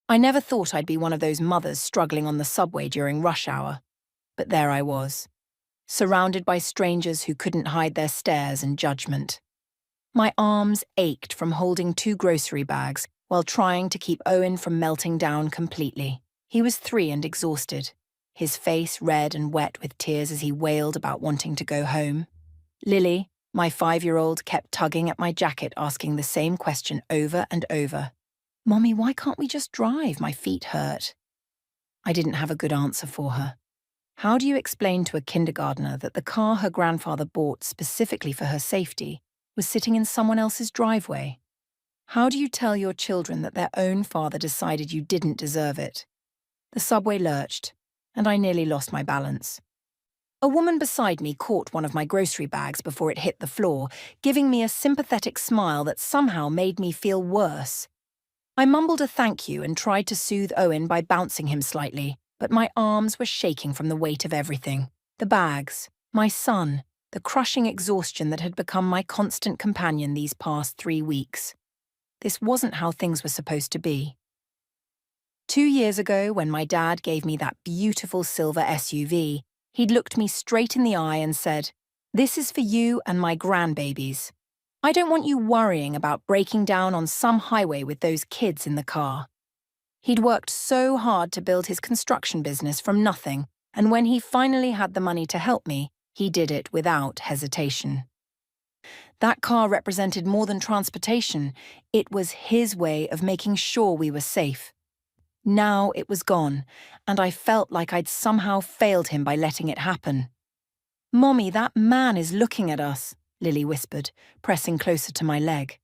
I never thought I'd be one of those mothers struggling on the subway during rush hour, but there I was, surrounded by strangers who couldn't hide their stares and judgment. My arms ached from holding two grocery bags while trying to keep Owen from melting down completely. He was 3 and exhausted, his face red and wet with tears as he wailed about wanting to go home. Lily, my 5-year-old, kept tugging at my jacket asking the same question over and over. "Mommy, why can't we just drive? My feet hurt." I didn't have a good answer for her. How do you explain to a kindergartner that the car her grandfather bought specifically for her safety was sitting in someone else's driveway? How do you tell your children that their own father decided you didn't deserve it? The subway lurched, and I nearly lost my balance. A woman beside me caught one of my grocery bags before it hit the floor, giving me a sympathetic smile that somehow made me feel worse. I mumbled a thank you and tried to soothe Owen by bouncing him slightly, but my arms were shaking from the weight of everything. The bags, my son, the crushing exhaustion that had become my constant companion these past 3 weeks. This wasn't how things were supposed to be. 2 years ago, when my dad gave me that beautiful silver SUV, he'd looked me straight in the eye and said, "This is for you and my grandbabies. I don't want you worrying about breaking down on some highway with those kids in the car." He'd worked so hard to build his construction business from nothing, and when he finally had the money to help me, he did it without hesitation. That car represented more than transportation. It was his way of making sure we were safe. Now it was gone, and I felt like I'd somehow failed him by letting it happen. "Mommy, that man is looking at us," Lily whispered, pressing closer to my leg.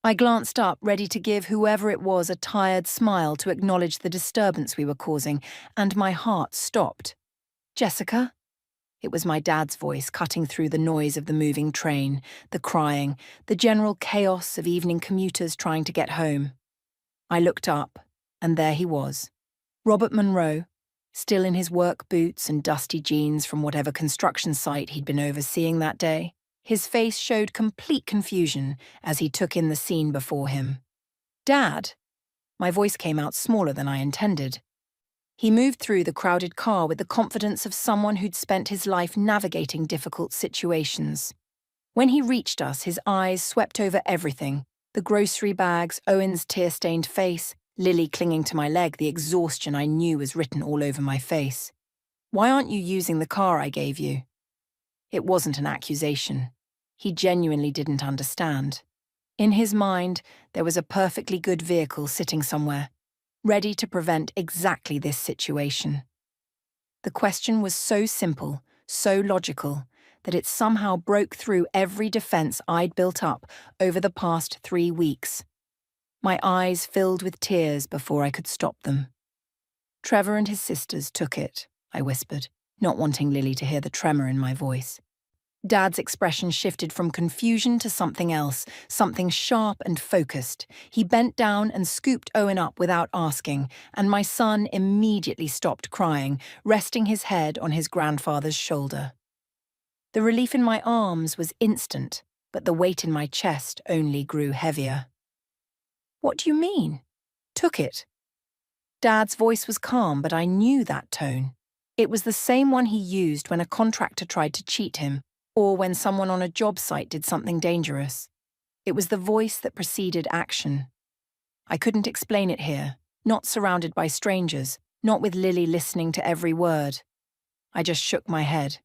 I glanced up, ready to give whoever it was a tired smile to acknowledge the disturbance we were causing, and my heart stopped. "Jessica?" It was my dad's voice cutting through the noise of the moving train, the crying, the general chaos of evening commuters trying to get home. I looked up, and there he was, Robert Monroe, still in his work boots and dusty jeans from whatever construction site he'd been overseeing that day. His face showed complete confusion as he took in the scene before him. "Dad?" My voice came out smaller than I intended. He moved through the crowded car with the confidence of someone who'd spent his life navigating difficult situations. When he reached us, his eyes swept over everything: the grocery bags, Owen's tear-stained face, Lily clinging to my leg, the exhaustion I knew was written all over my face. "Why aren't you using the car I gave you?" It wasn't an accusation. He genuinely didn't understand. In his mind, there was a perfectly good vehicle sitting somewhere, ready to prevent exactly this situation. The question was so simple, so logical, that it somehow broke through every defense I'd built up over the past 3 weeks. My eyes filled with tears before I could stop them. "Trevor and his sisters took it," I whispered, not wanting Lily to hear the tremor in my voice. Dad's expression shifted from confusion to something else, something sharp and focused. He bent down and scooped Owen up without asking, and my son immediately stopped crying, resting his head on his grandfather's shoulder. The relief in my arms was instant, but the weight in my chest only grew heavier. "What do you mean? Took it?" Dad's voice was calm, but I knew that tone. It was the same one he used when a contractor tried to cheat him, or when someone on a job site did something dangerous. It was the voice that preceded action. I couldn't explain it here, not surrounded by strangers, not with Lily listening to every word. I just shook my head,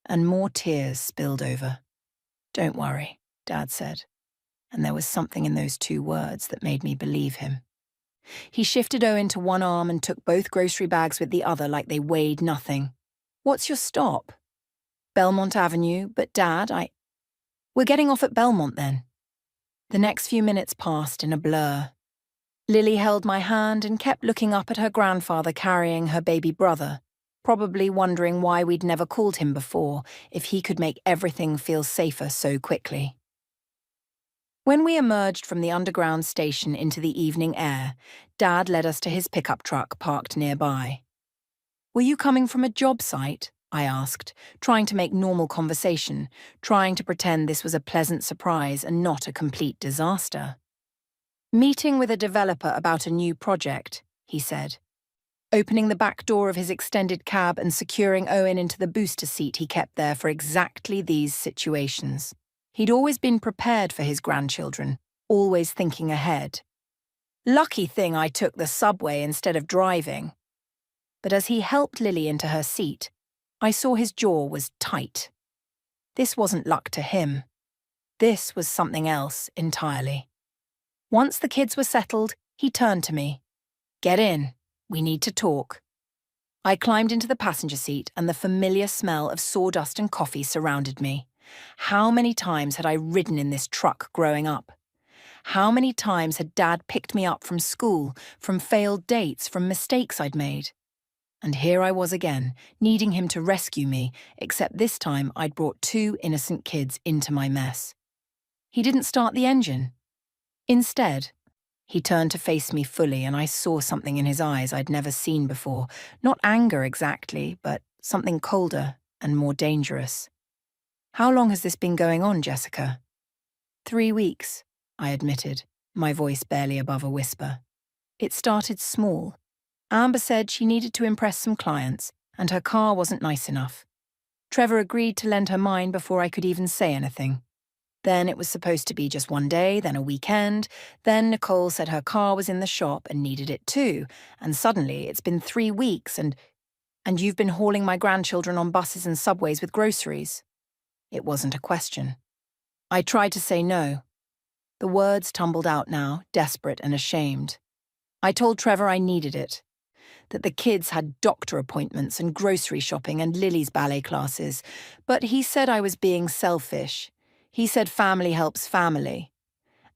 and more tears spilled over. "Don't worry," Dad said, and there was something in those 2 words that made me believe him. He shifted Owen to one arm and took both grocery bags with the other like they weighed nothing. "What's your stop?" "Belmont Avenue, but Dad, We're getting off at Belmont then." The next few minutes passed in a blur. Lily held my hand and kept looking up at her grandfather carrying her baby brother, probably wondering why we'd never called him before, if he could make everything feel safer so quickly. When we emerged from the underground station into the evening air, Dad led us to his pickup truck parked nearby. "Were you coming from a job site?" I asked, trying to make normal conversation, trying to pretend this was a pleasant surprise and not a complete disaster. "Meeting with a developer about a new project," he said, opening the back door of his extended cab and securing Owen into the booster seat he kept there for exactly these situations. He'd always been prepared for his grandchildren, always thinking ahead. Lucky thing I took the subway instead of driving. But as he helped Lily into her seat, I saw his jaw was tight. This wasn't luck to him. This was something else entirely. Once the kids were settled, he turned to me. "Get in. We need to talk." I climbed into the passenger seat and the familiar smell of sawdust and coffee surrounded me. How many times had I ridden in this truck growing up? How many times had Dad picked me up from school, from failed dates, from mistakes I'd made? And here I was again, needing him to rescue me, except this time I'd brought 2 innocent kids into my mess. He didn't start the engine. Instead, he turned to face me fully and I saw something in his eyes I'd never seen before. Not anger exactly, but something colder and more dangerous. "How long has this been going on, Jessica?" 3 weeks, I admitted, my voice barely above a whisper. It started small. Amber said she needed to impress some clients, and her car wasn't nice enough. Trevor agreed to lend her mine before I could even say anything. Then it was supposed to be just one day, then a weekend. Then Nicole said her car was in the shop and needed it too. And suddenly it's been 3 weeks and you've been hauling my grandchildren on buses and subways with groceries. It wasn't a question. I tried to say no. The words tumbled out now, desperate and ashamed. I told Trevor I needed it. That the kids had doctor appointments and grocery shopping and Lily's ballet classes. But he said I was being selfish. He said family helps family.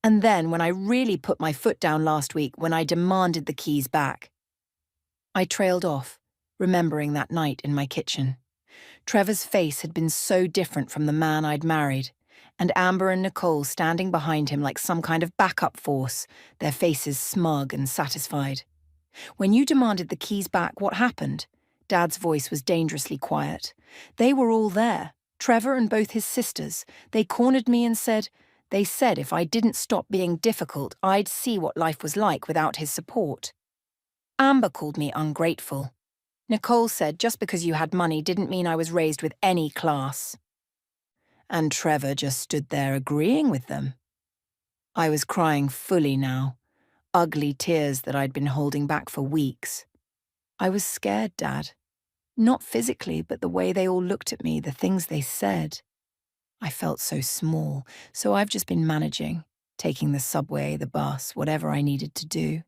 And then when I really put my foot down last week, when I demanded the keys back, I trailed off, remembering that night in my kitchen. Trevor's face had been so different from the man I'd married, and Amber and Nicole standing behind him like some kind of backup force, their faces smug and satisfied. "When you demanded the keys back, what happened?" Dad's voice was dangerously quiet. "They were all there, Trevor and both his sisters. They cornered me and said if I didn't stop being difficult, I'd see what life was like without his support. Amber called me ungrateful. Nicole said just because you had money didn't mean I was raised with any class." And Trevor just stood there agreeing with them. I was crying fully now. Ugly tears that I'd been holding back for weeks. I was scared, Dad. Not physically, but the way they all looked at me, the things they said. I felt so small, so I've just been managing, taking the subway, the bus, whatever I needed to do.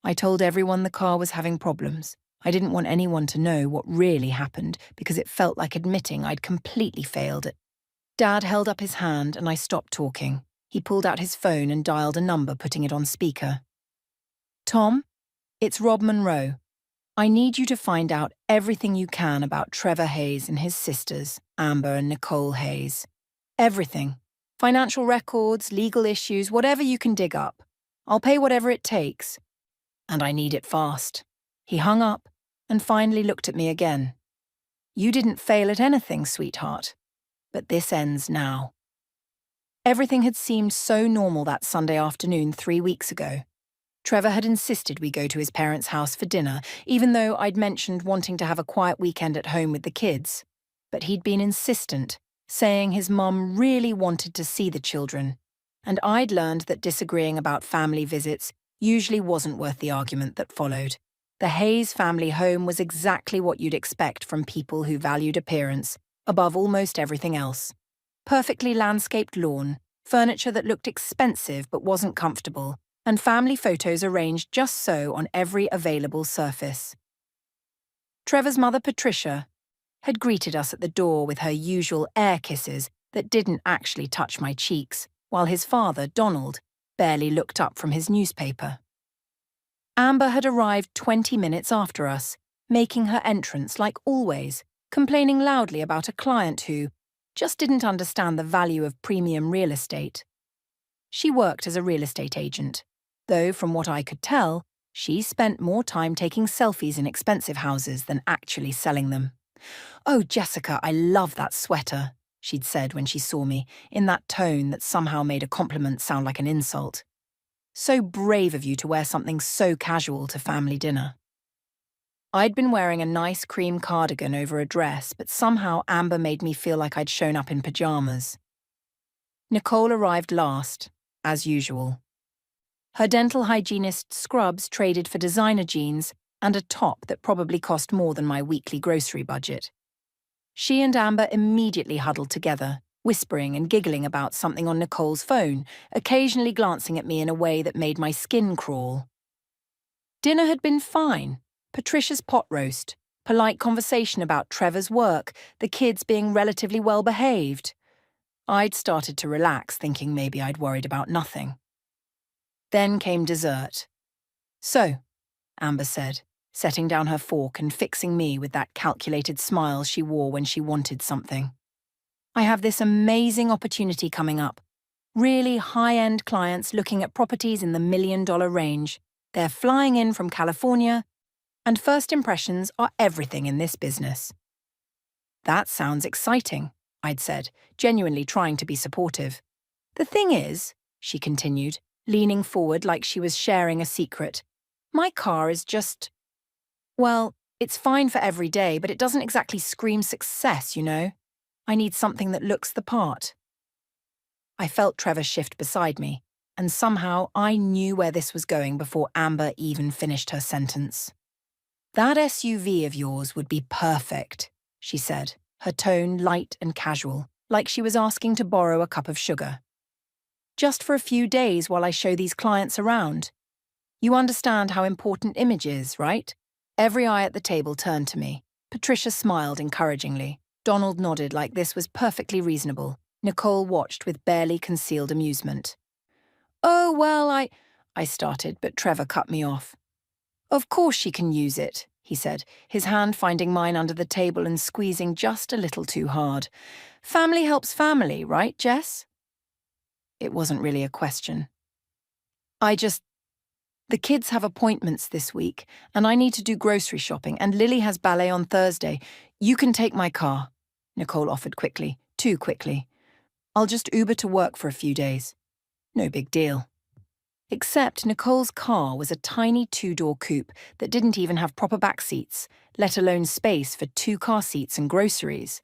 I told everyone the car was having problems. I didn't want anyone to know what really happened because it felt like admitting I'd completely failed it. Dad held up his hand and I stopped talking. He pulled out his phone and dialed a number, putting it on speaker. "Tom, it's Rob Monroe. I need you to find out everything you can about Trevor Hayes and his sisters, Amber and Nicole Hayes. Everything. Financial records, legal issues, whatever you can dig up. I'll pay whatever it takes. And I need it fast." He hung up and finally looked at me again. "You didn't fail at anything, sweetheart. But this ends now." Everything had seemed so normal that Sunday afternoon 3 weeks ago. Trevor had insisted we go to his parents' house for dinner, even though I'd mentioned wanting to have a quiet weekend at home with the kids. But he'd been insistent, saying his mum really wanted to see the children. And I'd learned that disagreeing about family visits usually wasn't worth the argument that followed. The Hayes family home was exactly what you'd expect from people who valued appearance above almost everything else. Perfectly landscaped lawn, furniture that looked expensive but wasn't comfortable, and family photos arranged just so on every available surface. Trevor's mother, Patricia, had greeted us at the door with her usual air kisses that didn't actually touch my cheeks, while his father, Donald, barely looked up from his newspaper. Amber had arrived 20 minutes after us, making her entrance like always, complaining loudly about a client who just didn't understand the value of premium real estate. She worked as a real estate agent, though from what I could tell, she spent more time taking selfies in expensive houses than actually selling them. "Oh, Jessica, I love that sweater," she'd said when she saw me, in that tone that somehow made a compliment sound like an insult. So brave of you to wear something so casual to family dinner. I'd been wearing a nice cream cardigan over a dress, but somehow Amber made me feel like I'd shown up in pajamas. Nicole arrived last, as usual. Her dental hygienist scrubs traded for designer jeans and a top that probably cost more than my weekly grocery budget. She and Amber immediately huddled together, whispering and giggling about something on Nicole's phone, occasionally glancing at me in a way that made my skin crawl. Dinner had been fine. Patricia's pot roast, polite conversation about Trevor's work, the kids being relatively well behaved. I'd started to relax, thinking maybe I'd worried about nothing. Then came dessert. "So," Amber said, setting down her fork and fixing me with that calculated smile she wore when she wanted something. "I have this amazing opportunity coming up. Really high-end clients looking at properties in the $1 million range. They're flying in from California, and first impressions are everything in this business." "That sounds exciting," I'd said, genuinely trying to be supportive. "The thing is," she continued, leaning forward like she was sharing a secret, "my car is just... well, it's fine for every day, but it doesn't exactly scream success, you know? I need something that looks the part." I felt Trevor shift beside me, and somehow I knew where this was going before Amber even finished her sentence. "That SUV of yours would be perfect," she said, her tone light and casual, like she was asking to borrow a cup of sugar. "Just for a few days while I show these clients around. You understand how important image is, right?" Every eye at the table turned to me. Patricia smiled encouragingly. Donald nodded like this was perfectly reasonable. Nicole watched with barely concealed amusement. "Oh, well, I started, but Trevor cut me off. "Of course she can use it," he said, his hand finding mine under the table and squeezing just a little too hard. "Family helps family, right, Jess?" It wasn't really a question. The kids have appointments this week, and I need to do grocery shopping, and Lily has ballet on Thursday. You can take my car," Nicole offered quickly, too quickly. "I'll just Uber to work for a few days. No big deal." Except Nicole's car was a tiny two-door coupe that didn't even have proper back seats, let alone space for 2 car seats and groceries.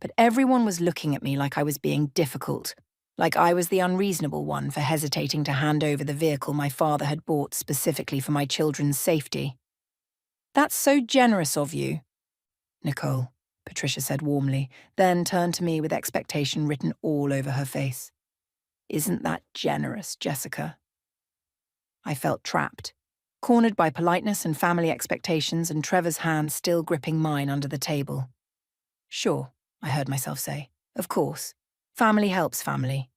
But everyone was looking at me like I was being difficult, like I was the unreasonable one for hesitating to hand over the vehicle my father had bought specifically for my children's safety. "That's so generous of you, Nicole," Patricia said warmly, then turned to me with expectation written all over her face. "Isn't that generous, Jessica?" I felt trapped, cornered by politeness and family expectations and Trevor's hand still gripping mine under the table. "Sure," I heard myself say. "Of course. Family helps family."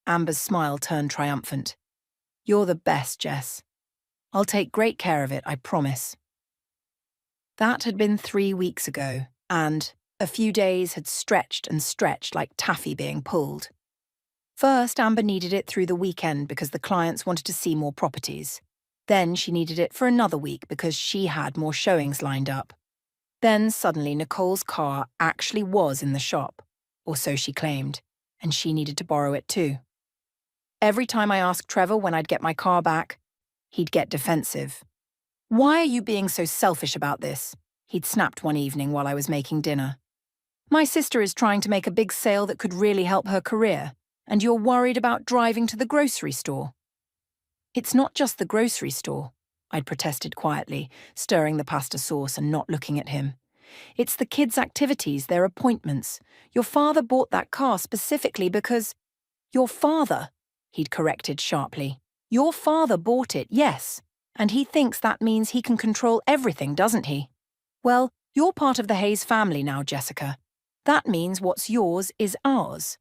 Amber's smile turned triumphant. "You're the best, Jess. I'll take great care of it, I promise." That had been 3 weeks ago, and a few days had stretched and stretched like taffy being pulled. First, Amber needed it through the weekend because the clients wanted to see more properties. Then she needed it for another week because she had more showings lined up. Then suddenly Nicole's car actually was in the shop, or so she claimed, and she needed to borrow it too. Every time I asked Trevor when I'd get my car back, he'd get defensive. "Why are you being so selfish about this?" he'd snapped one evening while I was making dinner. "My sister is trying to make a big sale that could really help her career, and you're worried about driving to the grocery store." "It's not just the grocery store," I'd protested quietly, stirring the pasta sauce and not looking at him. "It's the kids' activities, their appointments. Your father bought that car specifically because—" "Your father," he'd corrected sharply. "Your father bought it, yes, and he thinks that means he can control everything, doesn't he? Well, you're part of the Hayes family now, Jessica. That means what's yours is ours."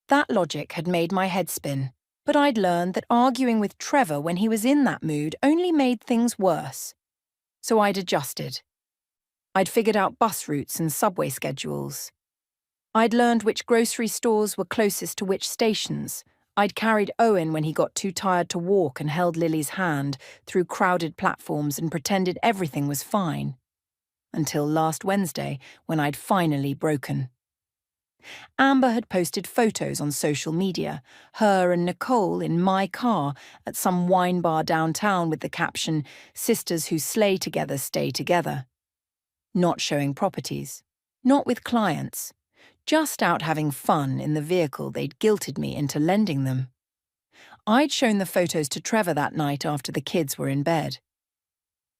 That logic had made my head spin, but I'd learned that arguing with Trevor when he was in that mood only made things worse. So I'd adjusted. I'd figured out bus routes and subway schedules. I'd learned which grocery stores were closest to which stations. I'd carried Owen when he got too tired to walk and held Lily's hand through crowded platforms and pretended everything was fine. Until last Wednesday, when I'd finally broken. Amber had posted photos on social media, her and Nicole in my car at some wine bar downtown with the caption, "Sisters who slay together stay together." Not showing properties, not with clients, just out having fun in the vehicle they'd guilted me into lending them. I'd shown the photos to Trevor that night after the kids were in bed.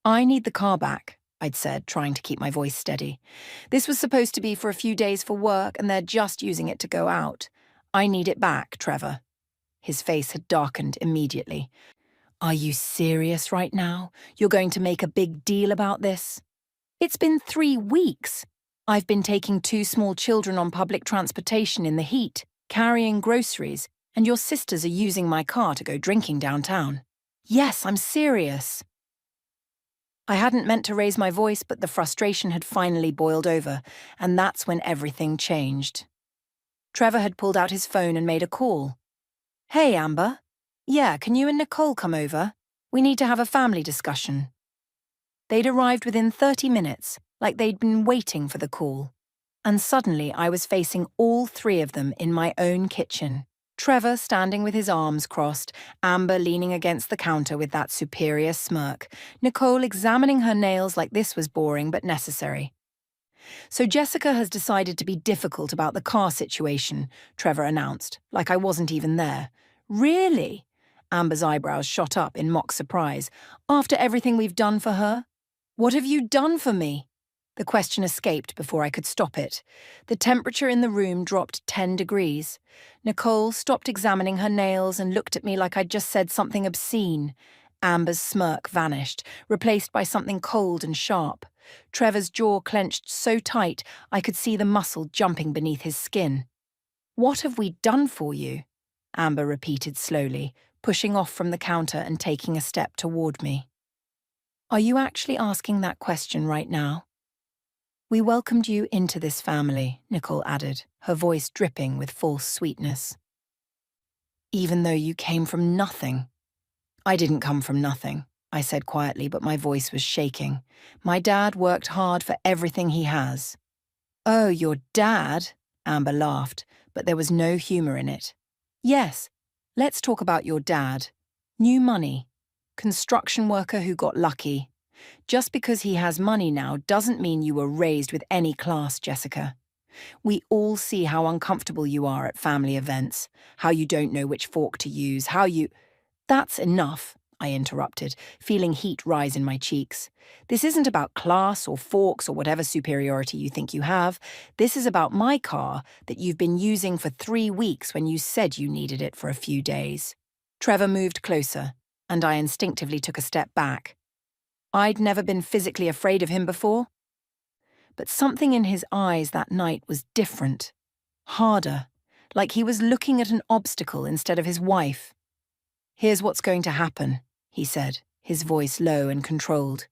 "I need the car back," I'd said, trying to keep my voice steady. "This was supposed to be for a few days for work, and they're just using it to go out. I need it back, Trevor." His face had darkened immediately. "Are you serious right now? You're going to make a big deal about this? It's been 3 weeks. I've been taking 2 small children on public transportation in the heat, carrying groceries, and your sisters are using my car to go drinking downtown. Yes, I'm serious." I hadn't meant to raise my voice, but the frustration had finally boiled over, and that's when everything changed. Trevor had pulled out his phone and made a call. "Hey, Amber. Yeah, can you and Nicole come over? We need to have a family discussion." They'd arrived within 30 minutes, like they'd been waiting for the call. And suddenly I was facing all 3 of them in my own kitchen. Trevor standing with his arms crossed, Amber leaning against the counter with that superior smirk, Nicole examining her nails like this was boring but necessary. "So Jessica has decided to be difficult about the car situation," Trevor announced, like I wasn't even there. "Really?" Amber's eyebrows shot up in mock surprise. "After everything we've done for her? What have you done for me?" The question escaped before I could stop it. The temperature in the room dropped 10 degrees. Nicole stopped examining her nails and looked at me like I'd just said something obscene. Amber's smirk vanished, replaced by something cold and sharp. Trevor's jaw clenched so tight I could see the muscle jumping beneath his skin. "What have we done for you?" Amber repeated slowly, pushing off from the counter and taking a step toward me. "Are you actually asking that question right now?" "We welcomed you into this family," Nicole added, her voice dripping with false sweetness. "Even though you came from nothing." "I didn't come from nothing," I said quietly, but my voice was shaking. "My dad worked hard for everything he has." "Oh, your dad?" Amber laughed, but there was no humor in it. "Yes, let's talk about your dad. New money. Construction worker who got lucky. Just because he has money now doesn't mean you were raised with any class, Jessica. We all see how uncomfortable you are at family events, how you don't know which fork to use, how you—" "That's enough," I interrupted, feeling heat rise in my cheeks. "This isn't about class or forks or whatever superiority you think you have. This is about my car that you've been using for 3 weeks when you said you needed it for a few days." Trevor moved closer, and I instinctively took a step back. I'd never been physically afraid of him before, but something in his eyes that night was different, harder, like he was looking at an obstacle instead of his wife. "Here's what's going to happen," he said, his voice low and controlled.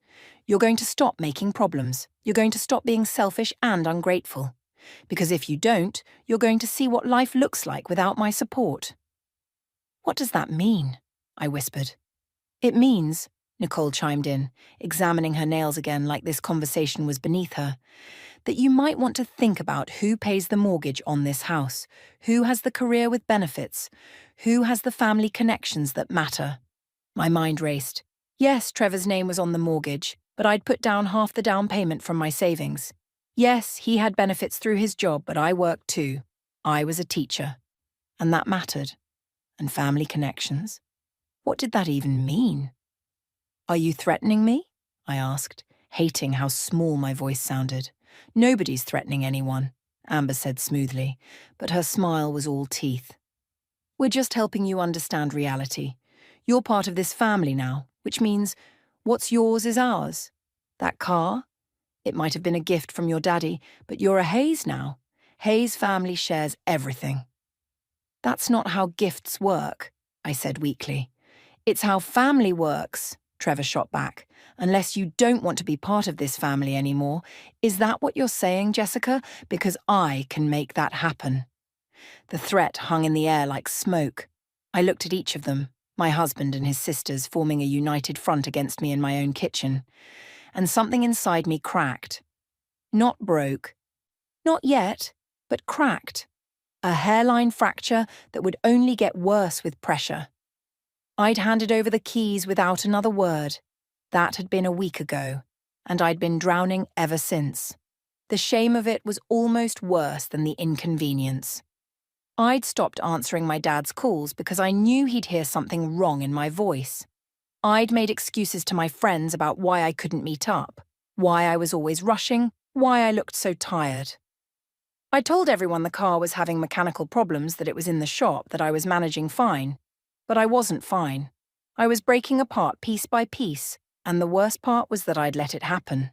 "You're going to stop making problems. You're going to stop being selfish and ungrateful. Because if you don't, you're going to see what life looks like without my support." "What does that mean?" I whispered. "It means," Nicole chimed in, examining her nails again like this conversation was beneath her, "that you might want to think about who pays the mortgage on this house, who has the career with benefits, who has the family connections that matter." My mind raced. Yes, Trevor's name was on the mortgage, but I'd put down half the down payment from my savings. Yes, he had benefits through his job, but I worked too. I was a teacher. And that mattered. And family connections. What did that even mean? "Are you threatening me?" I asked, hating how small my voice sounded. "Nobody's threatening anyone," Amber said smoothly, but her smile was all teeth. "We're just helping you understand reality. You're part of this family now, which means what's yours is ours. That car? It might have been a gift from your daddy, but you're a Hayes now. Hayes family shares everything." "That's not how gifts work," I said weakly. "It's how family works," Trevor shot back. "Unless you don't want to be part of this family anymore. Is that what you're saying, Jessica? Because I can make that happen." The threat hung in the air like smoke. I looked at each of them, my husband and his sisters forming a united front against me in my own kitchen. And something inside me cracked. Not broke. Not yet, but cracked. A hairline fracture that would only get worse with pressure. I'd handed over the keys without another word. That had been a week ago, and I'd been drowning ever since. The shame of it was almost worse than the inconvenience. I'd stopped answering my dad's calls because I knew he'd hear something wrong in my voice. I'd made excuses to my friends about why I couldn't meet up, why I was always rushing, why I looked so tired. I told everyone the car was having mechanical problems, that it was in the shop, that I was managing fine. But I wasn't fine. I was breaking apart piece by piece, and the worst part was that I'd let it happen.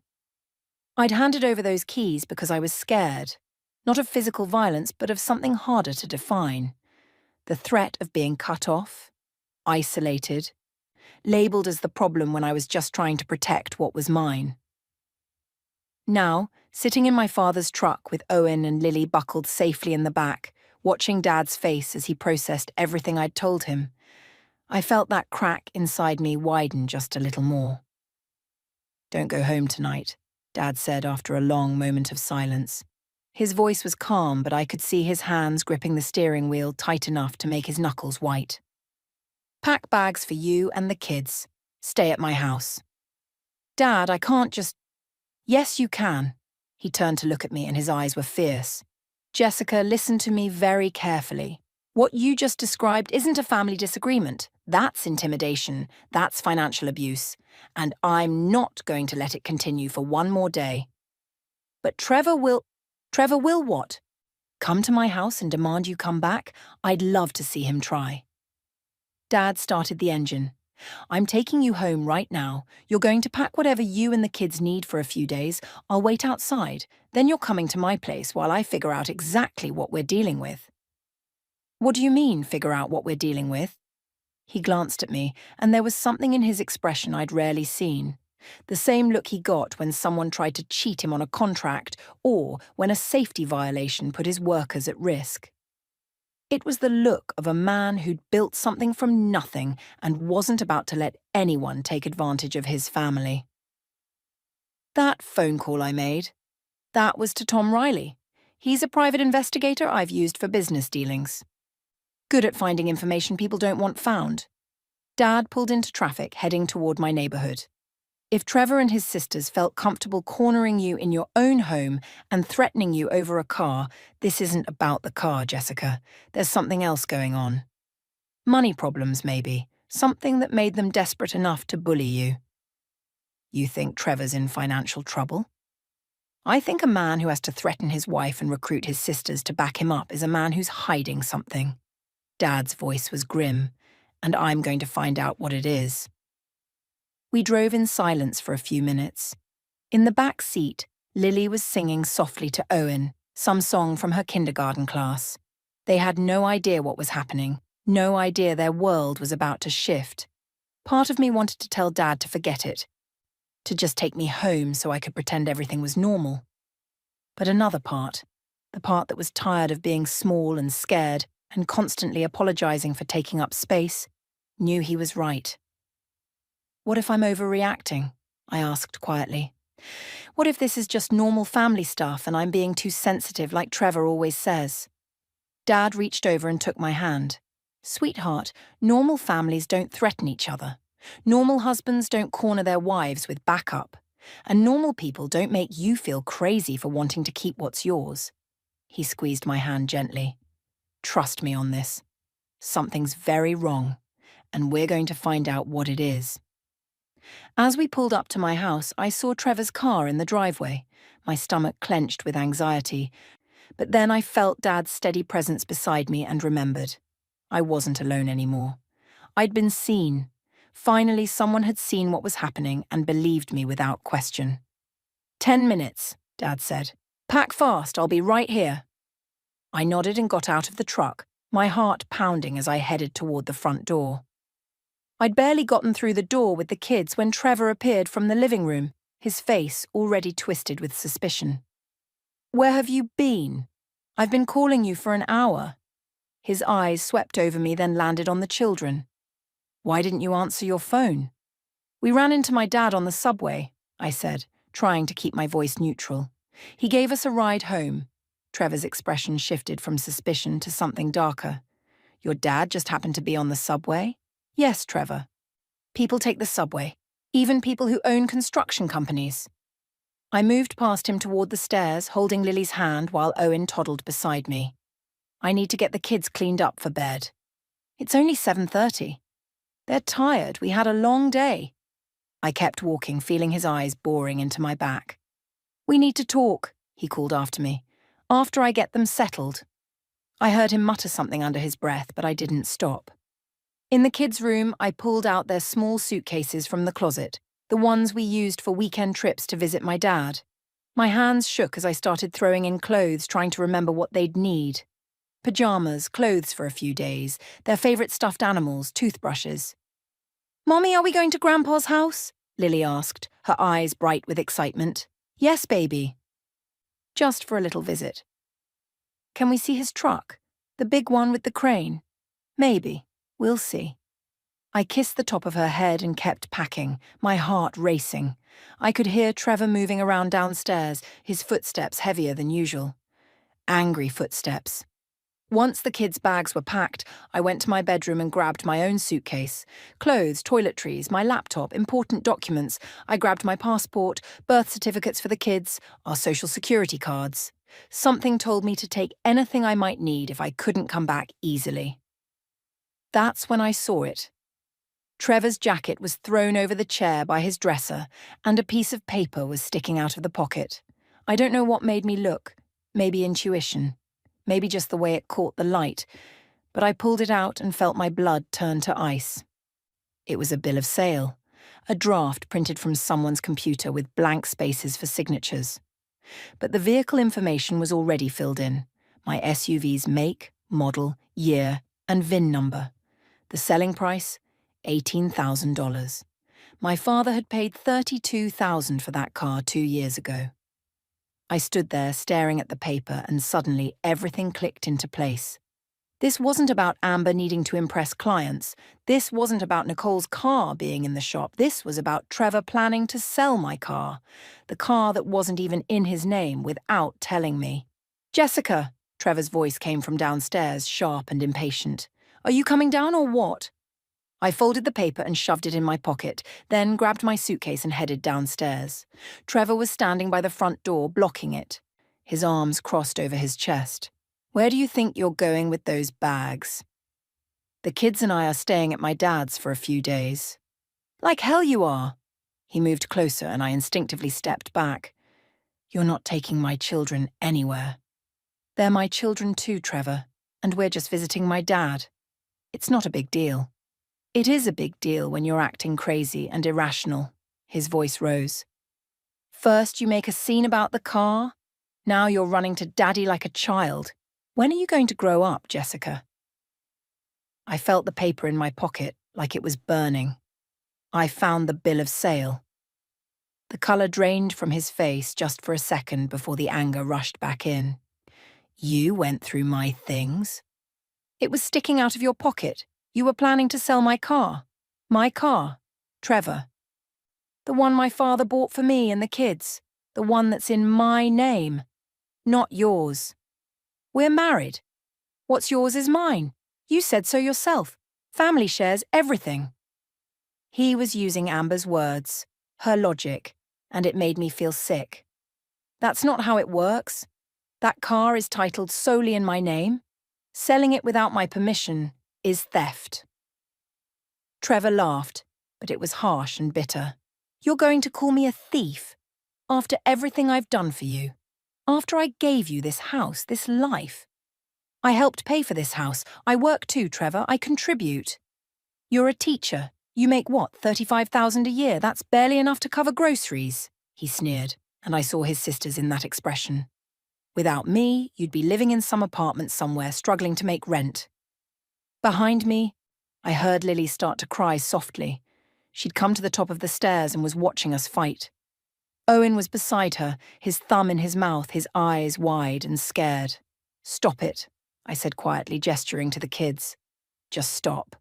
I'd handed over those keys because I was scared, not of physical violence, but of something harder to define. The threat of being cut off, isolated, labelled as the problem when I was just trying to protect what was mine. Now, sitting in my father's truck with Owen and Lily buckled safely in the back, watching Dad's face as he processed everything I'd told him, I felt that crack inside me widen just a little more. "Don't go home tonight," Dad said after a long moment of silence. His voice was calm, but I could see his hands gripping the steering wheel tight enough to make his knuckles white. "Pack bags for you and the kids. Stay at my house." "Dad, I can't just—" "Yes, you can." He turned to look at me and his eyes were fierce. "Jessica, listen to me very carefully. What you just described isn't a family disagreement. That's intimidation. That's financial abuse. And I'm not going to let it continue for one more day. But Trevor will what? Come to my house and demand you come back? I'd love to see him try." Dad started the engine. "I'm taking you home right now. You're going to pack whatever you and the kids need for a few days. I'll wait outside. Then you're coming to my place while I figure out exactly what we're dealing with." "What do you mean, figure out what we're dealing with?" He glanced at me, and there was something in his expression I'd rarely seen. The same look he got when someone tried to cheat him on a contract or when a safety violation put his workers at risk. It was the look of a man who'd built something from nothing and wasn't about to let anyone take advantage of his family. That phone call I made, that was to Tom Riley. He's a private investigator I've used for business dealings. Good at finding information people don't want found. Dad pulled into traffic, heading toward my neighborhood. If Trevor and his sisters felt comfortable cornering you in your own home and threatening you over a car, this isn't about the car, Jessica. There's something else going on. Money problems, maybe. Something that made them desperate enough to bully you. You think Trevor's in financial trouble? I think a man who has to threaten his wife and recruit his sisters to back him up is a man who's hiding something. Dad's voice was grim, and I'm going to find out what it is. We drove in silence for a few minutes. In the back seat, Lily was singing softly to Owen, some song from her kindergarten class. They had no idea what was happening, no idea their world was about to shift. Part of me wanted to tell Dad to forget it, to just take me home so I could pretend everything was normal. But another part, the part that was tired of being small and scared and constantly apologizing for taking up space, knew he was right. "What if I'm overreacting?" I asked quietly. "What if this is just normal family stuff and I'm being too sensitive like Trevor always says?" Dad reached over and took my hand. "Sweetheart, normal families don't threaten each other. Normal husbands don't corner their wives with backup. And normal people don't make you feel crazy for wanting to keep what's yours." He squeezed my hand gently. "Trust me on this. Something's very wrong, and we're going to find out what it is." As we pulled up to my house, I saw Trevor's car in the driveway, my stomach clenched with anxiety. But then I felt Dad's steady presence beside me and remembered. I wasn't alone anymore. I'd been seen. Finally, someone had seen what was happening and believed me without question. 10 minutes, Dad said. "Pack fast, I'll be right here." I nodded and got out of the truck, my heart pounding as I headed toward the front door. I'd barely gotten through the door with the kids when Trevor appeared from the living room, his face already twisted with suspicion. "Where have you been? I've been calling you for an hour." His eyes swept over me, then landed on the children. "Why didn't you answer your phone?" "We ran into my dad on the subway," I said, trying to keep my voice neutral. "He gave us a ride home. Trevor's expression shifted from suspicion to something darker. Your dad just happened to be on the subway? Yes, Trevor. People take the subway, even people who own construction companies. I moved past him toward the stairs, holding Lily's hand while Owen toddled beside me. I need to get the kids cleaned up for bed. It's only 7:30. They're tired. We had a long day. I kept walking, feeling his eyes boring into my back. We need to talk, he called after me. After I get them settled. I heard him mutter something under his breath, but I didn't stop. In the kids' room, I pulled out their small suitcases from the closet, the ones we used for weekend trips to visit my dad. My hands shook as I started throwing in clothes, trying to remember what they'd need. Pajamas, clothes for a few days, their favourite stuffed animals, toothbrushes. "Mommy, are we going to Grandpa's house?" Lily asked, her eyes bright with excitement. "Yes, baby." "Just for a little visit." "Can we see his truck? The big one with the crane?" "Maybe. We'll see." I kissed the top of her head and kept packing, my heart racing. I could hear Trevor moving around downstairs, his footsteps heavier than usual. Angry footsteps. Once the kids' bags were packed, I went to my bedroom and grabbed my own suitcase. Clothes, toiletries, my laptop, important documents. I grabbed my passport, birth certificates for the kids, our social security cards. Something told me to take anything I might need if I couldn't come back easily. That's when I saw it. Trevor's jacket was thrown over the chair by his dresser, and a piece of paper was sticking out of the pocket. I don't know what made me look. Maybe intuition. Maybe just the way it caught the light, but I pulled it out and felt my blood turn to ice. It was a bill of sale, a draft printed from someone's computer with blank spaces for signatures. But the vehicle information was already filled in. My SUV's make, model, year, and VIN number. The selling price, $18,000. My father had paid $32,000 for that car 2 years ago. I stood there staring at the paper and suddenly everything clicked into place. This wasn't about Amber needing to impress clients. This wasn't about Nicole's car being in the shop. This was about Trevor planning to sell my car, the car that wasn't even in his name, without telling me. "Jessica," Trevor's voice came from downstairs, sharp and impatient. "Are you coming down or what?" I folded the paper and shoved it in my pocket, then grabbed my suitcase and headed downstairs. Trevor was standing by the front door, blocking it, his arms crossed over his chest. "Where do you think you're going with those bags?" "The kids and I are staying at my dad's for a few days." "Like hell you are." He moved closer and I instinctively stepped back. "You're not taking my children anywhere." "They're my children too, Trevor, and we're just visiting my dad. It's not a big deal." "It is a big deal when you're acting crazy and irrational." His voice rose. "First you make a scene about the car. Now you're running to Daddy like a child. When are you going to grow up, Jessica?" I felt the paper in my pocket like it was burning. I found the bill of sale. The colour drained from his face just for a second before the anger rushed back in. "You went through my things?" "It was sticking out of your pocket. You were planning to sell my car." "My car, Trevor. The one my father bought for me and the kids. The one that's in my name. Not yours. We're married. What's yours is mine. You said so yourself. Family shares everything." He was using Amber's words, her logic, and it made me feel sick. "That's not how it works. That car is titled solely in my name. Selling it without my permission is theft." Trevor laughed, but it was harsh and bitter. "You're going to call me a thief? After everything I've done for you? After I gave you this house, this life? I helped pay for this house. I work too, Trevor. I contribute. You're a teacher. You make what, $35,000 a year? That's barely enough to cover groceries," he sneered, and I saw his sisters in that expression. "Without me, you'd be living in some apartment somewhere, struggling to make rent." Behind me, I heard Lily start to cry softly. She'd come to the top of the stairs and was watching us fight. Owen was beside her, his thumb in his mouth, his eyes wide and scared. "Stop it," I said quietly, gesturing to the kids. "Just stop.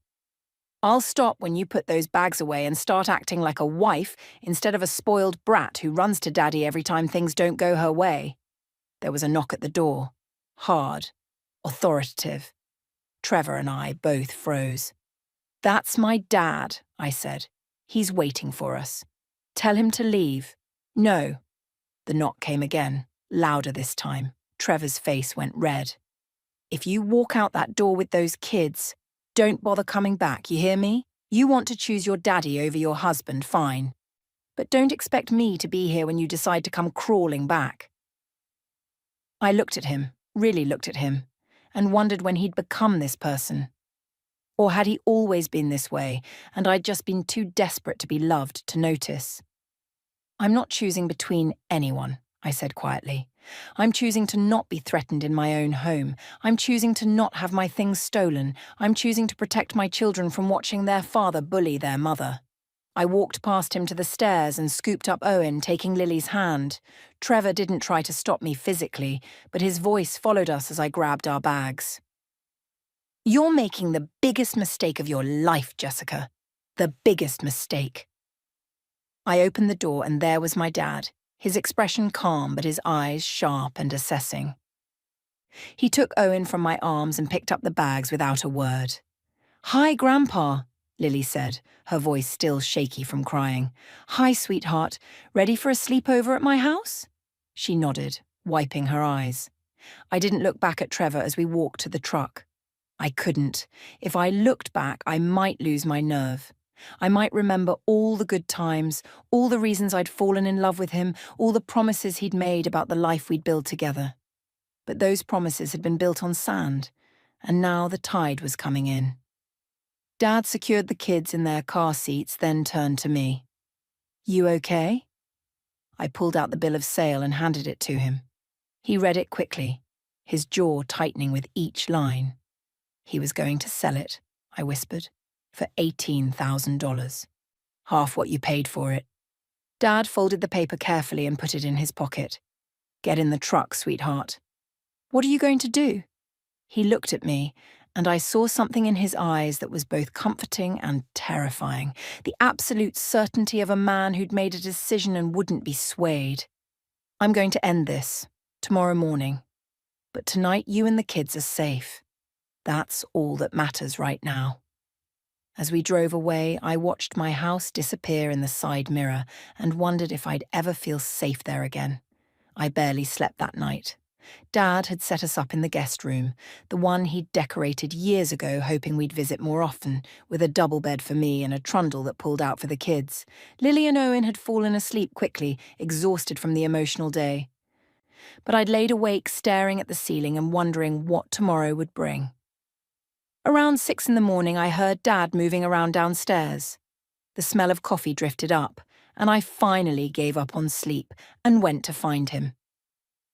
I'll stop when you put those bags away and start acting like a wife instead of a spoiled brat who runs to Daddy every time things don't go her way." There was a knock at the door. hard, authoritative. Trevor and I both froze. "That's my dad," I said. "He's waiting for us. Tell him to leave." "No." The knock came again, louder this time. Trevor's face went red. "If you walk out that door with those kids, don't bother coming back, you hear me? You want to choose your daddy over your husband, fine. But don't expect me to be here when you decide to come crawling back." I looked at him, really looked at him, and wondered when he'd become this person. Or had he always been this way, and I'd just been too desperate to be loved to notice? "I'm not choosing between anyone," I said quietly. "I'm choosing to not be threatened in my own home. I'm choosing to not have my things stolen. I'm choosing to protect my children from watching their father bully their mother." I walked past him to the stairs and scooped up Owen, taking Lily's hand. Trevor didn't try to stop me physically, but his voice followed us as I grabbed our bags. "You're making the biggest mistake of your life, Jessica. The biggest mistake." I opened the door and there was my dad, his expression calm but his eyes sharp and assessing. He took Owen from my arms and picked up the bags without a word. "Hi, Grandpa," Lily said, her voice still shaky from crying. "Hi, sweetheart. Ready for a sleepover at my house?" She nodded, wiping her eyes. I didn't look back at Trevor as we walked to the truck. I couldn't. If I looked back, I might lose my nerve. I might remember all the good times, all the reasons I'd fallen in love with him, all the promises he'd made about the life we'd build together. But those promises had been built on sand, and now the tide was coming in. Dad secured the kids in their car seats, then turned to me. "You okay?" I pulled out the bill of sale and handed it to him. He read it quickly, his jaw tightening with each line. He was going to sell it, I whispered, for $18,000. Half what you paid for it. Dad folded the paper carefully and put it in his pocket. "Get in the truck, sweetheart." "What are you going to do?" He looked at me, and I saw something in his eyes that was both comforting and terrifying, the absolute certainty of a man who'd made a decision and wouldn't be swayed. "I'm going to end this, tomorrow morning. But tonight you and the kids are safe. That's all that matters right now." As we drove away, I watched my house disappear in the side mirror and wondered if I'd ever feel safe there again. I barely slept that night. Dad had set us up in the guest room, the one he'd decorated years ago hoping we'd visit more often, with a double bed for me and a trundle that pulled out for the kids. Lily and Owen had fallen asleep quickly, exhausted from the emotional day. But I'd laid awake staring at the ceiling and wondering what tomorrow would bring. Around 6 in the morning, I heard Dad moving around downstairs. The smell of coffee drifted up, and I finally gave up on sleep and went to find him.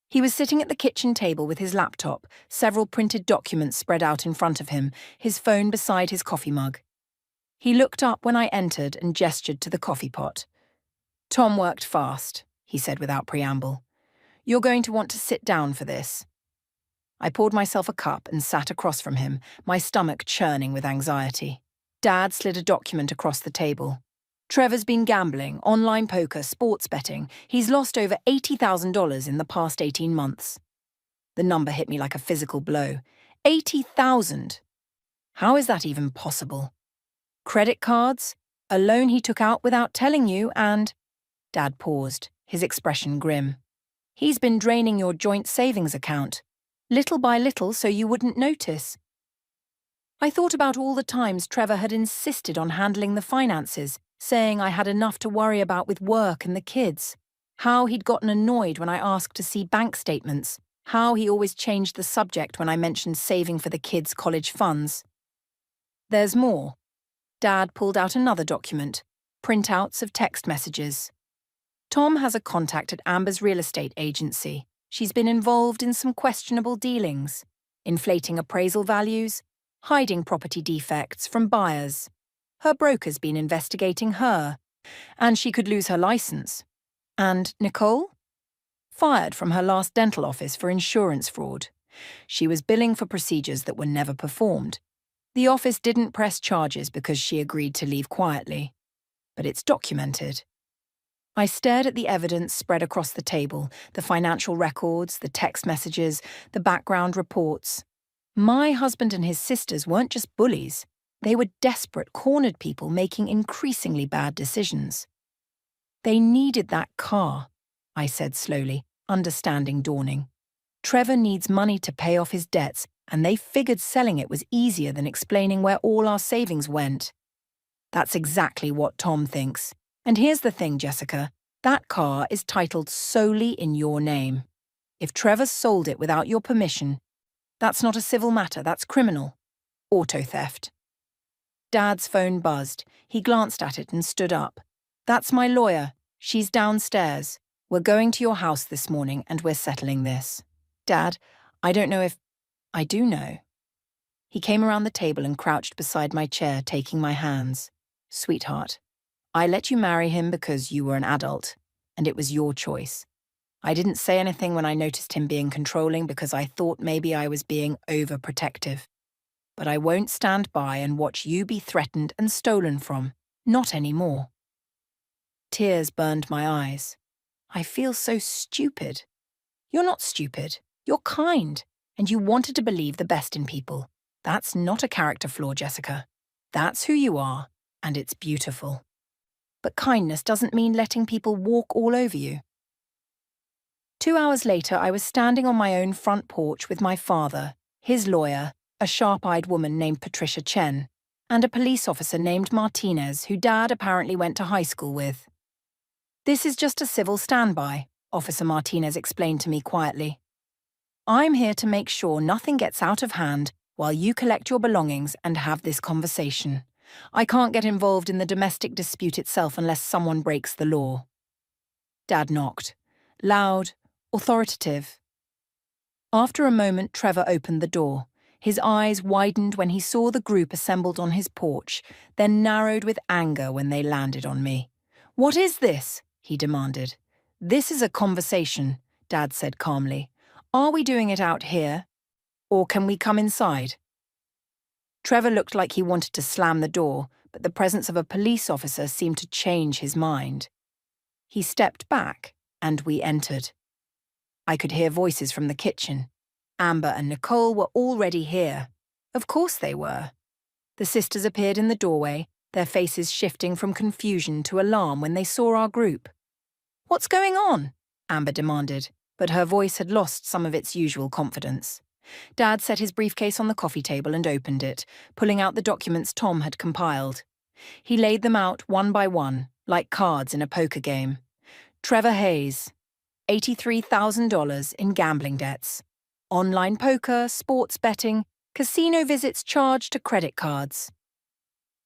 He was sitting at the kitchen table with his laptop, several printed documents spread out in front of him, his phone beside his coffee mug. He looked up when I entered and gestured to the coffee pot. "Tom worked fast," he said without preamble. "You're going to want to sit down for this." I poured myself a cup and sat across from him, my stomach churning with anxiety. Dad slid a document across the table. "Trevor's been gambling, online poker, sports betting. He's lost over $80,000 in the past 18 months. The number hit me like a physical blow. 80,000! How is that even possible? Credit cards, a loan he took out without telling you, and... Dad paused, his expression grim. "He's been draining your joint savings account, little by little so you wouldn't notice." I thought about all the times Trevor had insisted on handling the finances, saying I had enough to worry about with work and the kids. How he'd gotten annoyed when I asked to see bank statements. How he always changed the subject when I mentioned saving for the kids' college funds. There's more. Dad pulled out another document, printouts of text messages. "Tom has a contact at Amber's real estate agency. She's been involved in some questionable dealings, inflating appraisal values, hiding property defects from buyers. Her broker's been investigating her, and she could lose her license. And Nicole? Fired from her last dental office for insurance fraud. She was billing for procedures that were never performed. The office didn't press charges because she agreed to leave quietly. But it's documented." I stared at the evidence spread across the table, the financial records, the text messages, the background reports. My husband and his sisters weren't just bullies. They were desperate, cornered people making increasingly bad decisions. They needed that car, I said slowly, understanding dawning. Trevor needs money to pay off his debts, and they figured selling it was easier than explaining where all our savings went. That's exactly what Tom thinks. And here's the thing, Jessica. That car is titled solely in your name. If Trevor sold it without your permission, that's not a civil matter, that's criminal. Auto theft. Dad's phone buzzed. He glanced at it and stood up. That's my lawyer. She's downstairs. We're going to your house this morning and we're settling this. Dad, I don't know if... I do know. He came around the table and crouched beside my chair, taking my hands. Sweetheart, I let you marry him because you were an adult, and it was your choice. I didn't say anything when I noticed him being controlling because I thought maybe I was being overprotective. But I won't stand by and watch you be threatened and stolen from. Not anymore. Tears burned my eyes. I feel so stupid. You're not stupid. You're kind, and you wanted to believe the best in people. That's not a character flaw, Jessica. That's who you are, and it's beautiful. But kindness doesn't mean letting people walk all over you. 2 hours later, I was standing on my own front porch with my father, his lawyer, a sharp-eyed woman named Patricia Chen, and a police officer named Martinez, who Dad apparently went to high school with. This is just a civil standby, Officer Martinez explained to me quietly. I'm here to make sure nothing gets out of hand while you collect your belongings and have this conversation. I can't get involved in the domestic dispute itself unless someone breaks the law. Dad knocked. Loud, authoritative. After a moment, Trevor opened the door. His eyes widened when he saw the group assembled on his porch, then narrowed with anger when they landed on me. "What is this?" he demanded. "This is a conversation," Dad said calmly. "Are we doing it out here? Or can we come inside?" Trevor looked like he wanted to slam the door, but the presence of a police officer seemed to change his mind. He stepped back, and we entered. I could hear voices from the kitchen. Amber and Nicole were already here. Of course they were. The sisters appeared in the doorway, their faces shifting from confusion to alarm when they saw our group. "What's going on?" Amber demanded, but her voice had lost some of its usual confidence. Dad set his briefcase on the coffee table and opened it, pulling out the documents Tom had compiled. He laid them out one by one, like cards in a poker game. Trevor Hayes, $83,000 in gambling debts. Online poker, sports betting, casino visits charged to credit cards.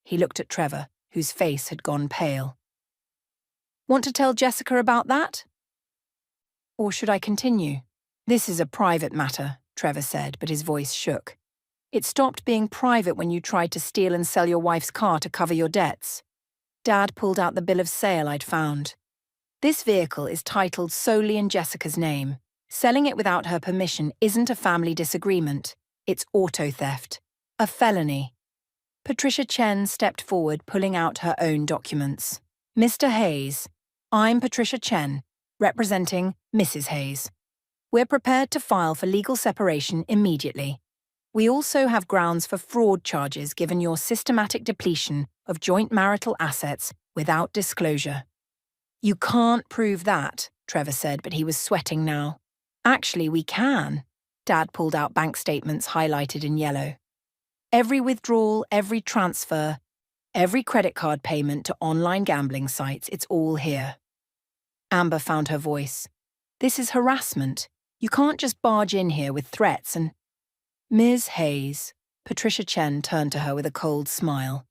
He looked at Trevor, whose face had gone pale. "Want to tell Jessica about that? Or should I continue?" "This is a private matter," Trevor said, but his voice shook. "It stopped being private when you tried to steal and sell your wife's car to cover your debts." Dad pulled out the bill of sale I'd found. "This vehicle is titled solely in Jessica's name. Selling it without her permission isn't a family disagreement. It's auto theft. A felony." Patricia Chen stepped forward, pulling out her own documents. "Mr. Hayes, I'm Patricia Chen, representing Mrs. Hayes. We're prepared to file for legal separation immediately. We also have grounds for fraud charges given your systematic depletion of joint marital assets without disclosure." "You can't prove that," Trevor said, but he was sweating now. "Actually, we can." Dad pulled out bank statements highlighted in yellow. "Every withdrawal, every transfer, every credit card payment to online gambling sites, it's all here." Amber found her voice. "This is harassment. You can't just barge in here with threats and—" "Ms. Hayes," Patricia Chen turned to her with a cold smile.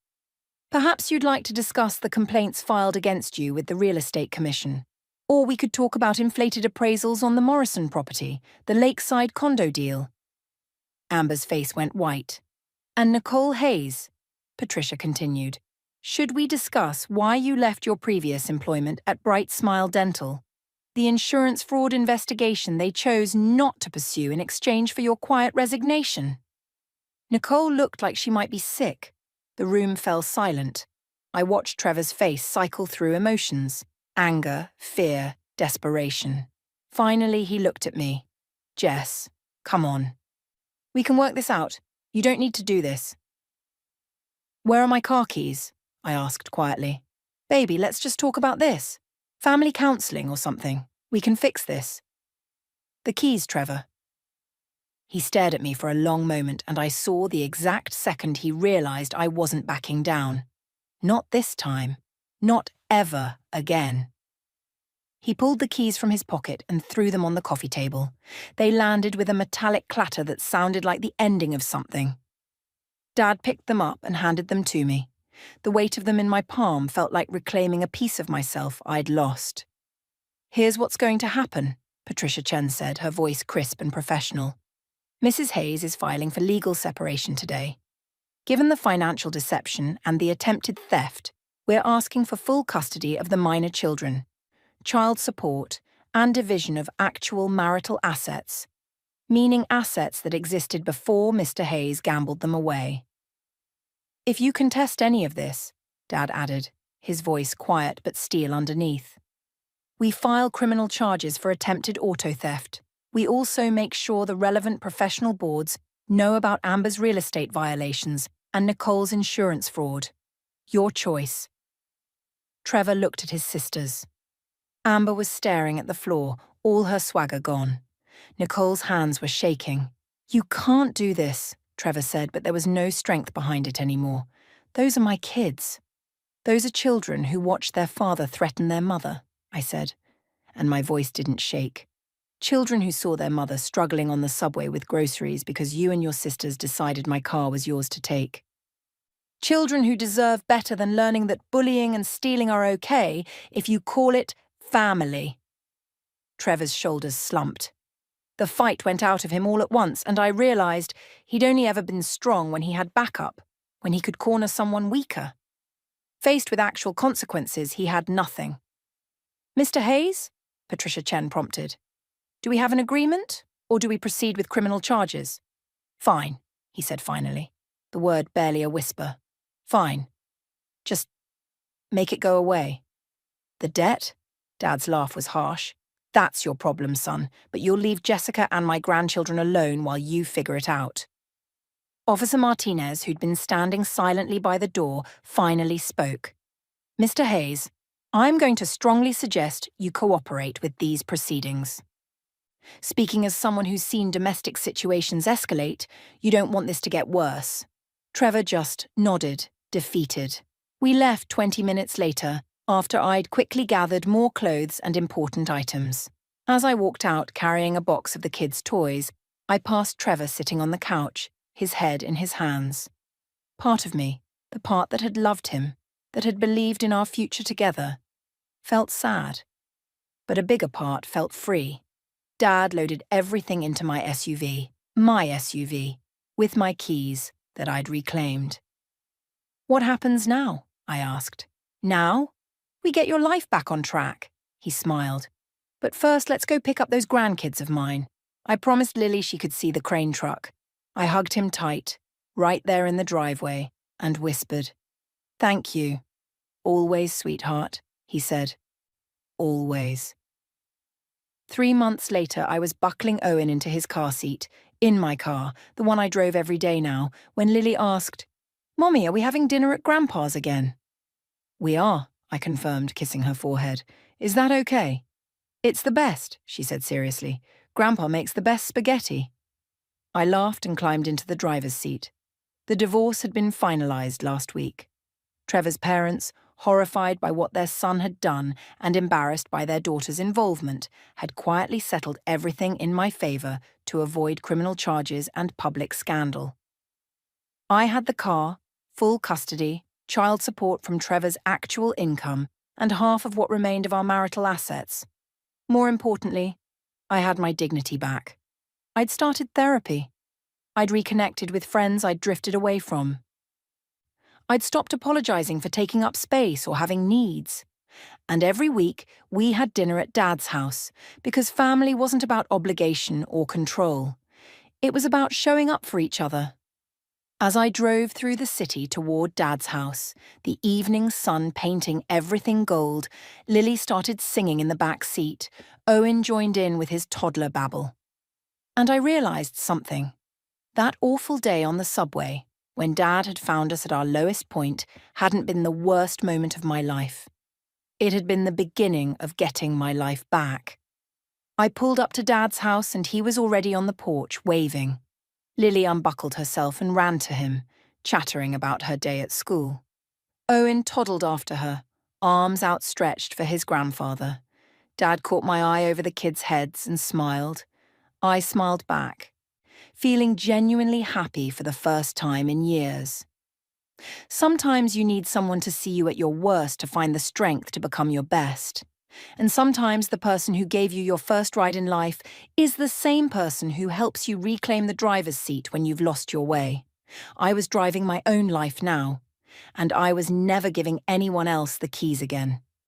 "Perhaps you'd like to discuss the complaints filed against you with the Real Estate Commission. Or we could talk about inflated appraisals on the Morrison property, the lakeside condo deal." Amber's face went white. "And Nicole Hayes," Patricia continued, "should we discuss why you left your previous employment at Bright Smile Dental? The insurance fraud investigation they chose not to pursue in exchange for your quiet resignation." Nicole looked like she might be sick. The room fell silent. I watched Trevor's face cycle through emotions. Anger, fear, desperation. Finally, he looked at me. Jess, come on. We can work this out. You don't need to do this. Where are my car keys? I asked quietly. Baby, let's just talk about this. Family counselling or something. We can fix this. The keys, Trevor. He stared at me for a long moment, and I saw the exact second he realised I wasn't backing down. Not this time. Not ever again. He pulled the keys from his pocket and threw them on the coffee table. They landed with a metallic clatter that sounded like the ending of something. Dad picked them up and handed them to me. The weight of them in my palm felt like reclaiming a piece of myself I'd lost. Here's what's going to happen, Patricia Chen said, her voice crisp and professional. Mrs. Hayes is filing for legal separation today. Given the financial deception and the attempted theft, we're asking for full custody of the minor children, child support, and division of actual marital assets, meaning assets that existed before Mr. Hayes gambled them away. If you contest any of this, Dad added, his voice quiet but steel underneath, we file criminal charges for attempted auto theft. We also make sure the relevant professional boards know about Amber's real estate violations and Nicole's insurance fraud. Your choice. Trevor looked at his sisters. Amber was staring at the floor, all her swagger gone. Nicole's hands were shaking. You can't do this, Trevor said, but there was no strength behind it anymore. Those are my kids. Those are children who watched their father threaten their mother, I said, and my voice didn't shake. Children who saw their mother struggling on the subway with groceries because you and your sisters decided my car was yours to take. Children who deserve better than learning that bullying and stealing are okay if you call it family. Trevor's shoulders slumped. The fight went out of him all at once, and I realised he'd only ever been strong when he had backup, when he could corner someone weaker. Faced with actual consequences, he had nothing. Mr. Hayes? Patricia Chen prompted. Do we have an agreement, or do we proceed with criminal charges? Fine, he said finally, the word barely a whisper. Fine. Just make it go away. The debt? Dad's laugh was harsh. That's your problem, son, but you'll leave Jessica and my grandchildren alone while you figure it out. Officer Martinez, who'd been standing silently by the door, finally spoke. Mr. Hayes, I'm going to strongly suggest you cooperate with these proceedings. Speaking as someone who's seen domestic situations escalate, you don't want this to get worse. Trevor just nodded, defeated. We left 20 minutes later, after I'd quickly gathered more clothes and important items. As I walked out carrying a box of the kids' toys, I passed Trevor sitting on the couch, his head in his hands. Part of me, the part that had loved him, that had believed in our future together, felt sad. But a bigger part felt free. Dad loaded everything into my SUV, with my keys that I'd reclaimed. What happens now? I asked. Now? We get your life back on track, he smiled. But first, let's go pick up those grandkids of mine. I promised Lily she could see the crane truck. I hugged him tight, right there in the driveway, and whispered, Thank you. Always, sweetheart, he said. Always. 3 months later, I was buckling Owen into his car seat, in my car, the one I drove every day now, when Lily asked, Mommy, are we having dinner at Grandpa's again? We are, I confirmed, kissing her forehead. Is that okay? It's the best, she said seriously. Grandpa makes the best spaghetti. I laughed and climbed into the driver's seat. The divorce had been finalised last week. Trevor's parents, horrified by what their son had done and embarrassed by their daughter's involvement, had quietly settled everything in my favour to avoid criminal charges and public scandal. I had the car, full custody, child support from Trevor's actual income, and half of what remained of our marital assets. More importantly, I had my dignity back. I'd started therapy. I'd reconnected with friends I'd drifted away from. I'd stopped apologising for taking up space or having needs. And every week, we had dinner at Dad's house, because family wasn't about obligation or control. It was about showing up for each other. As I drove through the city toward Dad's house, the evening sun painting everything gold, Lily started singing in the back seat. Owen joined in with his toddler babble. And I realized something. That awful day on the subway, when Dad had found us at our lowest point, hadn't been the worst moment of my life. It had been the beginning of getting my life back. I pulled up to Dad's house and he was already on the porch, waving. Lily unbuckled herself and ran to him, chattering about her day at school. Owen toddled after her, arms outstretched for his grandfather. Dad caught my eye over the kids' heads and smiled. I smiled back, feeling genuinely happy for the first time in years. Sometimes you need someone to see you at your worst to find the strength to become your best. And sometimes the person who gave you your first ride in life is the same person who helps you reclaim the driver's seat when you've lost your way. I was driving my own life now, and I was never giving anyone else the keys again.